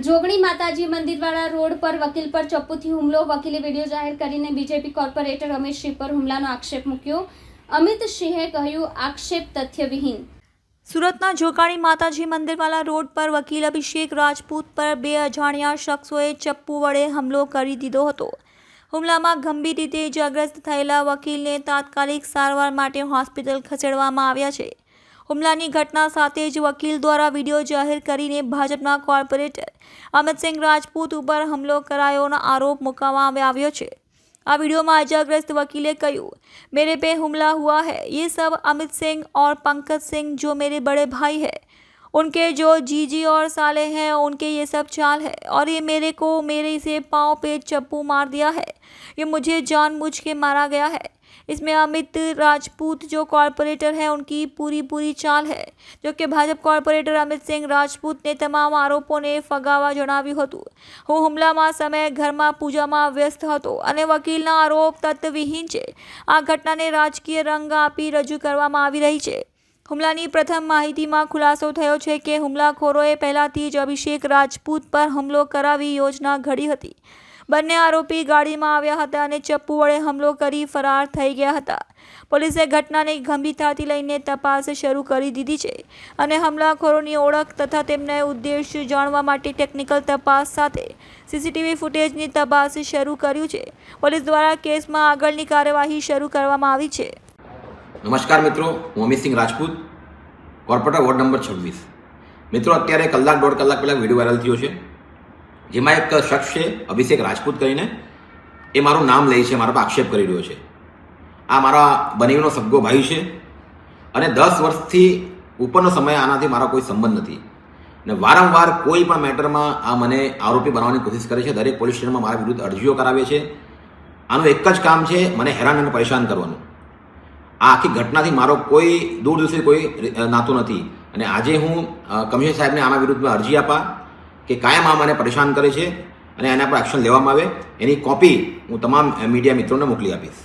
જોગણી માતાજી મંદિરવાળા રોડ પર વકીલ પર ચપ્પુથી હુમલો. વકીલે વિડીયો જાહેર કરીને બીજેપી કોર્પોરેટર અમિત સિંહ પર હુમલાનો આક્ષેપ મૂક્યો. અમિત સિંહે કહ્યું, આક્ષેપ તથ્યવિહીન. સુરતના જોગાણી માતાજી મંદિરવાળા રોડ પર વકીલ અભિષેક રાજપૂત પર બે અજાણ્યા શખ્સોએ ચપ્પુ વડે હુમલો કરી દીધો હતો. હુમલામાં ગંભીર રીતે ઇજાગ્રસ્ત થયેલા વકીલને તાત્કાલિક સારવાર માટે હોસ્પિટલ ખસેડવામાં આવ્યા છે. હુમલાની ઘટના સાથે જ વકીલ દ્વારા વિડીયો જાહેર કરીને ભાજપના કોર્પોરેટર અમિતસિંહ રાજપૂત ઉપર હુમલો કરાયોનો આરોપ મૂકવામાં આવ્યો છે. આ वीडियो में इजाग्रस्त वकीले कहूँ, मेरे पे हमला हुआ है, ये सब अमित सिंह और पंकज सिंह जो मेरे बड़े भाई हैं, उनके जो जीजी और साले हैं, उनके ये सब चाल है और ये मेरे से पाँव पे चप्पू मार दिया है. ये मुझे जानबूझ के मारा गया है. इसमें अमित राजपूत जो कॉर्पोरेटर हैं उनकी पूरी चाल है. जो कि भाजपा कॉर्पोरेटर अमित सिंह राजपूत ने तमाम आरोपों ने फगावा जણાવ્યું હતું. હું હુમલામાં સમયે ઘરમાં પૂજામાં વ્યસ્ત હતો અને વકીલના આરોપ તથ્યવિહીન છે. આ ઘટનાને રાજકીય રંગ આપી રજૂ કરવામાં આવી રહી છે. હુમલાની પ્રથમ માહિતીમાં ખુલાસો થયો છે કે હુમલાખોરોએ પહેલાથી જ અભિષેક રાજપૂત પર હુમલો કરાવી યોજના ઘડી હતી. બંને આરોપી ગાડીમાં આવ્યા હતા અને ચપ્પુ વડે હુમલો કરી ફરાર થઈ ગયા હતા. પોલીસે ઘટનાની ગંભીરતાથી લઈને તપાસ શરૂ કરી દીધી છે અને હુમલાખોરોની ઓળખ તથા તેમના ઉદ્દેશ્ય જાણવા માટે ટેકનિકલ તપાસ સાથે સીસીટીવી ફૂટેજની તપાસ શરૂ કર્યું છે. પોલીસ દ્વારા કેસમાં આગળની કાર્યવાહી શરૂ કરવામાં આવી છે. નમસ્કાર મિત્રો, હું Amit Singh Rajput, corporator ward number 26. મિત્રો, અત્યારે કલાક દોઢ કલાક પહેલાં વિડીયો વાયરલ થયો છે જેમાં એક શખ્સ છે અભિષેક રાજપૂત કરીને, એ મારું નામ લે છે, મારા પર આક્ષેપ કરી રહ્યો છે. આ મારા બનેવીનો સગો ભાઈ છે અને 10 વર્ષથી ઉપરનો સમય આનાથી મારા કોઈ સંબંધ નથી અને વારંવાર કોઈ પણ મેટરમાં આ મને આરોપી બનાવવાની કોશિશ કરે છે. દરેક પોલીસ સ્ટેશનમાં મારા વિરુદ્ધ અરજીઓ કરાવે છે. આનું એક જ કામ છે, મને હેરાન અને પરેશાન કરવાનું. આ આખી ઘટનાથી મારો કોઈ દૂર દૂરથી કોઈ નાતો નથી અને આજે હું કમિશનર સાહેબને આના વિરુદ્ધમાં અરજી આપા કે કાયમ આ મને પરેશાન કરે છે અને એના પર એક્શન લેવામાં આવે. એની કોપી હું તમામ મીડિયા મિત્રોને મોકલી આપીશ.